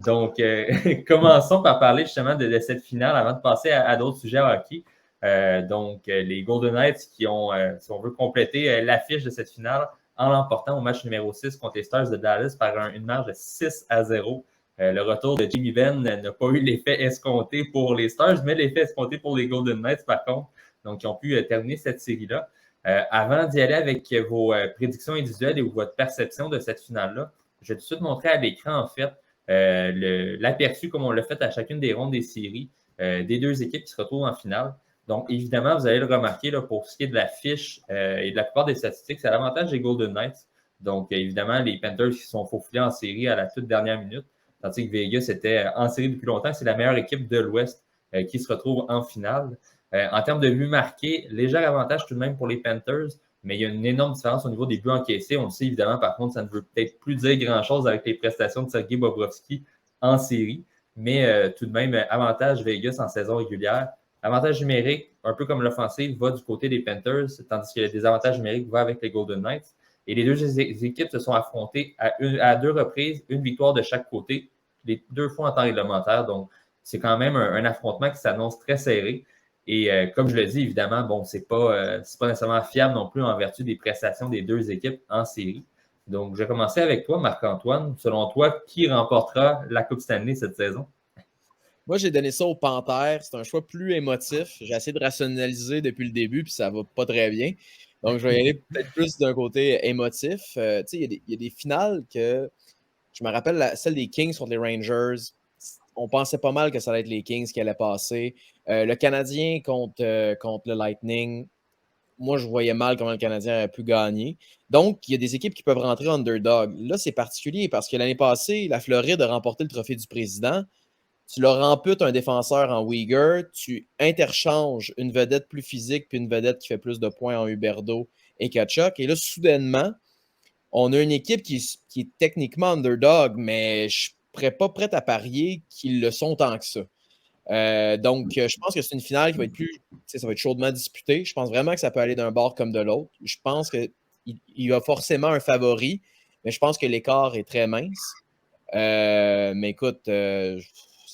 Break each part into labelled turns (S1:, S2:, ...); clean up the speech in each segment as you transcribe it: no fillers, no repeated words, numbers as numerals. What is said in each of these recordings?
S1: Donc, commençons par parler justement de cette finale avant de passer à d'autres sujets hockey. Donc, les Golden Knights qui ont, si on veut, complété l'affiche de cette finale en l'emportant au match numéro 6 contre les Stars de Dallas par une marge de 6-0. Le retour de Jimmy Benn n'a pas eu l'effet escompté pour les Stars, mais l'effet escompté pour les Golden Knights, par contre. Donc, ils ont pu terminer cette série-là. Avant d'y aller avec vos prédictions individuelles et votre perception de cette finale-là, je vais tout de suite montrer à l'écran, en fait, l'aperçu, comme on l'a fait à chacune des rondes des séries, des deux équipes qui se retrouvent en finale. Donc, évidemment, vous allez le remarquer, là, pour ce qui est de la fiche et de la plupart des statistiques, c'est l'avantage des Golden Knights. Donc, évidemment, les Panthers qui sont faufilés en série à la toute dernière minute, tandis que Vegas était en série depuis longtemps. C'est la meilleure équipe de l'Ouest qui se retrouve en finale. En termes de buts marqués, léger avantage tout de même pour les Panthers, mais il y a une énorme différence au niveau des buts encaissés. On le sait évidemment, par contre, ça ne veut peut-être plus dire grand-chose avec les prestations de Sergei Bobrovsky en série, mais tout de même, avantage Vegas en saison régulière. Avantage numérique, un peu comme l'offensive, va du côté des Panthers, tandis que le désavantage numérique va avec les Golden Knights. Et les deux équipes se sont affrontées à deux reprises, une victoire de chaque côté, les deux fois en temps réglementaire. Donc, c'est quand même un affrontement qui s'annonce très serré. Et comme je le dis, évidemment, bon, c'est pas nécessairement fiable non plus en vertu des prestations des deux équipes en série. Donc, je vais commencer avec toi, Marc-Antoine. Selon toi, qui remportera la Coupe Stanley cette saison?
S2: Moi, j'ai donné ça aux Panthères. C'est un choix plus émotif. J'ai essayé de rationaliser depuis le début, puis ça va pas très bien. Donc, je vais y aller peut-être plus d'un côté émotif. Il y a des finales que je me rappelle celle des Kings contre les Rangers. On pensait pas mal que ça allait être les Kings qui allaient passer. Le Canadien contre le Lightning, moi, je voyais mal comment le Canadien aurait pu gagner. Donc, il y a des équipes qui peuvent rentrer underdog. Là, c'est particulier parce que l'année passée, la Floride a remporté le trophée du président. Tu leur amputes un défenseur en Uyghur, tu interchanges une vedette plus physique puis une vedette qui fait plus de points en Huberdeau et Kachuk. Et là, soudainement, on a une équipe qui est techniquement underdog, mais je ne serais pas prêt à parier qu'ils le sont tant que ça. Donc, je pense que c'est une finale qui va être ça va être chaudement disputée. Je pense vraiment que ça peut aller d'un bord comme de l'autre. Je pense qu'il y a forcément un favori, mais je pense que l'écart est très mince. Mais écoute,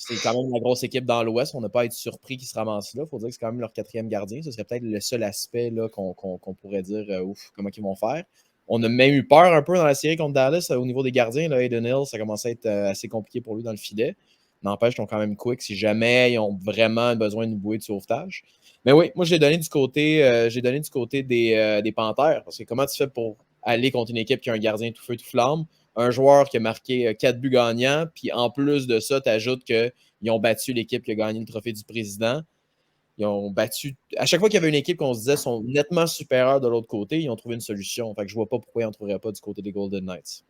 S2: c'est quand même la grosse équipe dans l'Ouest. On n'a pas à être surpris qu'ils se ramassent là. Il faut dire que c'est quand même leur quatrième gardien. Ce serait peut-être le seul aspect là, qu'on pourrait dire ouf, comment ils vont faire. On a même eu peur un peu dans la série contre Dallas au niveau des gardiens. Là, Aiden Hill, ça commençait à être assez compliqué pour lui dans le filet. N'empêche, ils sont quand même quick si jamais ils ont vraiment besoin d'une bouée de sauvetage. Mais oui, moi, j'ai donné du côté des Panthères. Parce que comment tu fais pour aller contre une équipe qui a un gardien tout feu, tout flamme? Un joueur qui a marqué 4 buts gagnants, puis en plus de ça, tu ajoutes qu'ils ont battu l'équipe qui a gagné le trophée du président. Ils ont battu. À chaque fois qu'il y avait une équipe qu'on se disait sont nettement supérieures de l'autre côté, ils ont trouvé une solution. Fait que je vois pas pourquoi ils n'en trouveraient pas du côté des Golden Knights.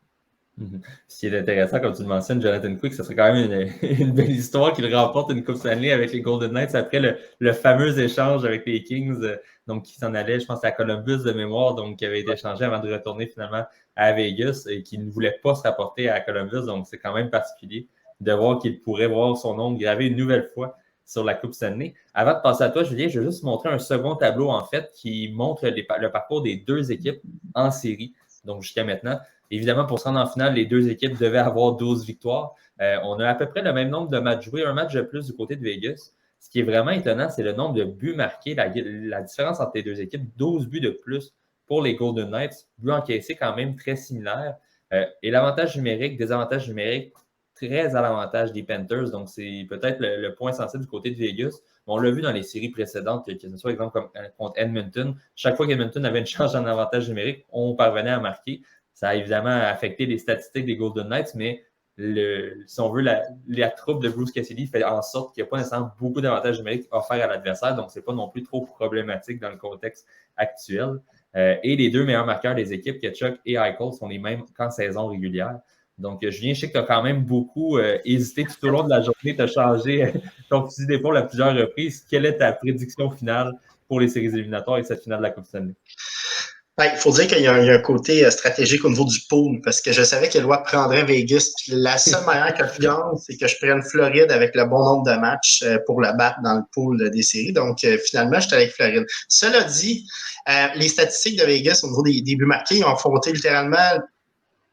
S1: Ce qui est intéressant, comme tu le mentionnes, Jonathan Quick, ce serait quand même une belle histoire qu'il remporte une Coupe Stanley avec les Golden Knights après le fameux échange avec les Kings, donc qui s'en allait, je pense, à Columbus de mémoire, donc qui avait été échangé avant de retourner finalement à Vegas et qui ne voulait pas se rapporter à Columbus. Donc, c'est quand même particulier de voir qu'il pourrait voir son nom gravé une nouvelle fois sur la Coupe Stanley. Avant de passer à toi, Julien, je vais juste montrer un second tableau, en fait, qui montre le parcours des deux équipes en série, donc jusqu'à maintenant. Évidemment, pour se rendre en finale, les deux équipes devaient avoir 12 victoires. On a à peu près le même nombre de matchs joués, un match de plus du côté de Vegas. Ce qui est vraiment étonnant, c'est le nombre de buts marqués, la différence entre les deux équipes, 12 buts de plus pour les Golden Knights, buts encaissés quand même très similaires. Et l'avantage numérique, désavantage numérique, très à l'avantage des Panthers. Donc, c'est peut-être le point sensible du côté de Vegas. On l'a vu dans les séries précédentes, que ce soit exemple comme contre Edmonton. Chaque fois qu'Edmonton avait une chance en avantage numérique, on parvenait à marquer. Ça a évidemment affecté les statistiques des Golden Knights, mais si on veut, la troupe de Bruce Cassidy fait en sorte qu'il n'y a pas nécessairement beaucoup d'avantages numériques offerts à l'adversaire, donc ce n'est pas non plus trop problématique dans le contexte actuel. Et les deux meilleurs marqueurs des équipes, Tkachuk et Eichel, sont les mêmes qu'en saison régulière. Donc, Julien, je sais que tu as quand même beaucoup hésité tout au long de la journée, tu as changé ton fusil d'épaule à plusieurs reprises. Quelle est ta prédiction finale pour les séries éliminatoires et cette finale de la Coupe Stanley?
S3: Il faut dire qu'il y a un côté stratégique au niveau du pool, parce que je savais que Eloi prendrait Vegas. Puis la seule manière que je gagne, c'est que je prenne Floride avec le bon nombre de matchs pour la battre dans le pool des séries. Donc, finalement, j'étais avec Floride. Cela dit, les statistiques de Vegas au niveau des buts marqués, ils ont affronté littéralement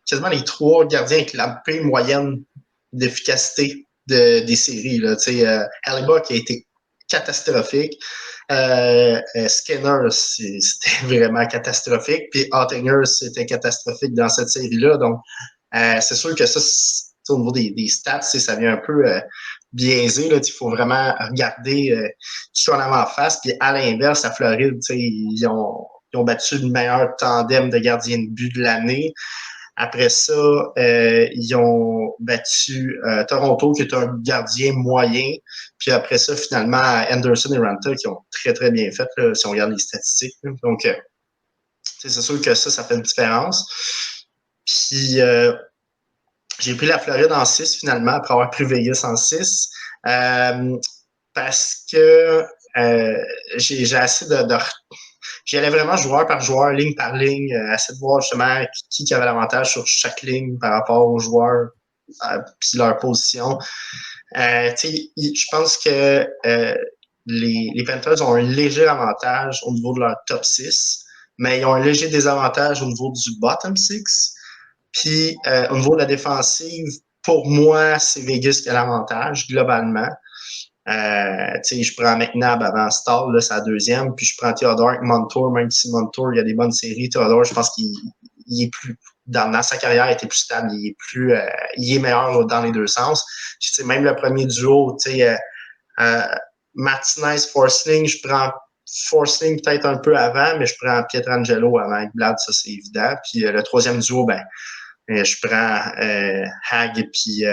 S3: quasiment les trois gardiens avec la moyenne d'efficacité des séries. Hellebuyck a été catastrophique. Skinner, c'était vraiment catastrophique. Puis Ottinger, c'était catastrophique dans cette série-là. Donc, c'est sûr que ça, au niveau des stats, ça vient un peu biaisé. Il faut vraiment regarder qui sont en avant-face. Puis à l'inverse, à Floride, ils ont battu le meilleur tandem de gardiens de but de l'année. Après ça, ils ont battu Toronto, qui est un gardien moyen. Puis après ça, finalement, Anderson et Ranta, qui ont très, très bien fait, là, si on regarde les statistiques. Là. Donc, c'est sûr que ça fait une différence. Puis, j'ai pris la Floride en 6, finalement, après avoir pris Vegas en 6. Parce que j'ai assez de j'y allais vraiment joueur par joueur, ligne par ligne, essayer de voir justement qui avait l'avantage sur chaque ligne par rapport aux joueurs puis leur position. Je pense que les Panthers ont un léger avantage au niveau de leur top 6, mais ils ont un léger désavantage au niveau du bottom 6. Puis au niveau de la défensive, pour moi, c'est Vegas qui a l'avantage globalement. Je prends McNabb avant Stahl, là, c'est la deuxième, puis je prends Theodore Montour, même si Montour, il y a des bonnes séries. Theodore, je pense qu'il est plus, dans sa carrière, il était plus stable, il est meilleur dans les deux sens. Puis, même le premier duo, Martinez, Forsling, je prends Forsling peut-être un peu avant, mais je prends Pietrangelo avant Blad, ça c'est évident. Puis le troisième duo, je prends Hag et puis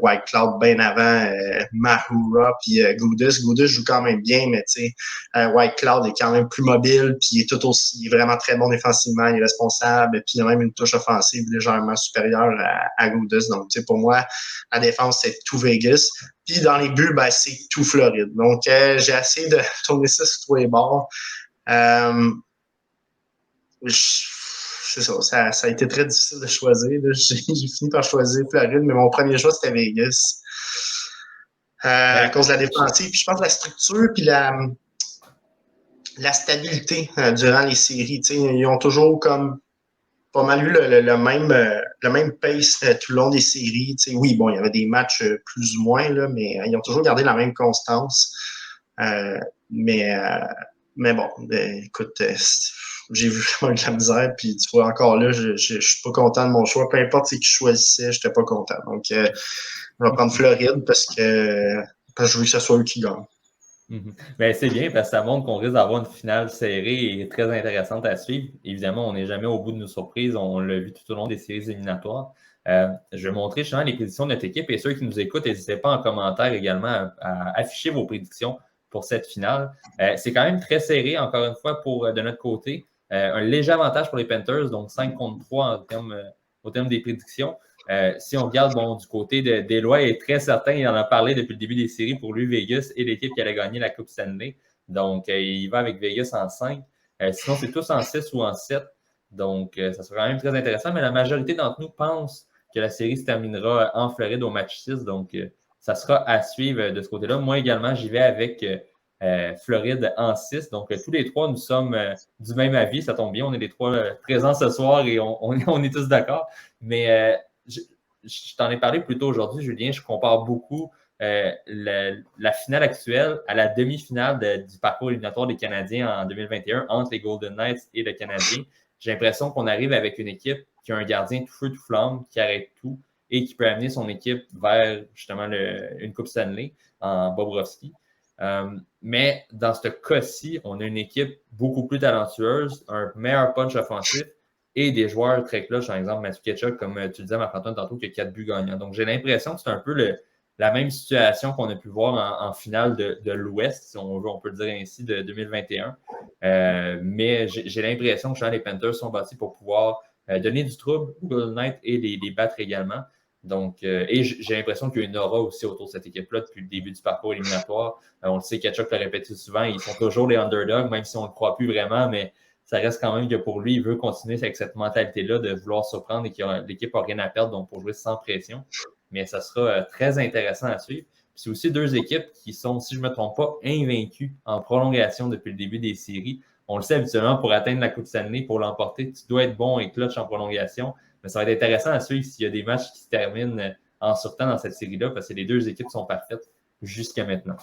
S3: White Cloud bien avant Mahura puis Goudus. Goudus joue quand même bien, mais White Cloud est quand même plus mobile, puis il est vraiment très bon défensivement, il est responsable, puis il a même une touche offensive légèrement supérieure à Goudus. Donc, pour moi, la défense, c'est tout Vegas. Puis dans les buts, c'est tout Floride. Donc, j'ai essayé de tourner ça sur tous les bords. C'est ça a été très difficile de choisir. J'ai fini par choisir Floride, mais mon premier choix, c'était Vegas. À cause de la défensive. Puis je pense que la structure puis la stabilité durant les séries. Ils ont toujours comme pas mal eu le même pace tout le long des séries. Oui, bon, il y avait des matchs plus ou moins, là, mais ils ont toujours gardé la même constance. Mais bon, écoute, j'ai vu vraiment de la misère, puis tu vois, encore là, je suis pas content de mon choix. Peu importe qui je choisissais, j'étais pas content. Donc, je vais prendre Floride parce que je veux que ce soit eux qui gagnent.
S1: Ben, c'est bien parce que ça montre qu'on risque d'avoir une finale serrée et très intéressante à suivre. Évidemment, on n'est jamais au bout de nos surprises. On l'a vu tout au long des séries éliminatoires. Je vais montrer justement les prédictions de notre équipe et ceux qui nous écoutent, n'hésitez pas en commentaire également à afficher vos prédictions pour cette finale. C'est quand même très serré, encore une fois, de notre côté. Un léger avantage pour les Panthers, donc 5 contre 3 au terme des prédictions. Si on regarde du côté d'Éloi, il est très certain, il en a parlé depuis le début des séries pour lui, Vegas et l'équipe qui allait gagner la Coupe Stanley. Donc, il va avec Vegas en 5. Sinon, c'est tous en 6 ou en 7. Donc, ça sera quand même très intéressant. Mais la majorité d'entre nous pense que la série se terminera en Floride au match 6. Donc, ça sera à suivre de ce côté-là. Moi également, j'y vais avec Floride en 6. Donc, tous les trois, nous sommes du même avis. Ça tombe bien, on est les trois présents ce soir et on est tous d'accord. Mais je t'en ai parlé plus tôt aujourd'hui, Julien. Je compare beaucoup la finale actuelle à la demi-finale du parcours éliminatoire des Canadiens en 2021 entre les Golden Knights et le Canadien. J'ai l'impression qu'on arrive avec une équipe qui a un gardien tout feu, tout flamme, qui arrête tout et qui peut amener son équipe vers justement une Coupe Stanley en Bobrovsky. Mais dans ce cas-ci, on a une équipe beaucoup plus talentueuse, un meilleur punch offensif et des joueurs très clutch, par exemple Matthew Tkachuk, comme tu le disais, Marc-Antoine, tantôt, qui a 4 buts gagnants. Donc, j'ai l'impression que c'est un peu la même situation qu'on a pu voir en finale de l'Ouest, si on veut, on peut le dire ainsi, de 2021. Mais j'ai l'impression que les Panthers sont bâtis pour pouvoir donner du trouble aux Golden Knights et les battre également. Donc, et j'ai l'impression qu'il y a une aura aussi autour de cette équipe-là depuis le début du parcours éliminatoire. On le sait, Tkachuk l'a répété souvent, ils sont toujours les underdogs, même si on ne le croit plus vraiment, mais ça reste quand même que pour lui, il veut continuer avec cette mentalité-là de vouloir surprendre et que l'équipe n'a rien à perdre, donc pour jouer sans pression. Mais ça sera très intéressant à suivre. Puis c'est aussi deux équipes qui sont, si je ne me trompe pas, invaincues en prolongation depuis le début des séries. On le sait habituellement, pour atteindre la Coupe Stanley, pour l'emporter, tu dois être bon et clutch en prolongation. Mais ça va être intéressant à suivre s'il y a des matchs qui se terminent en sortant dans cette série-là parce que les deux équipes sont parfaites jusqu'à maintenant.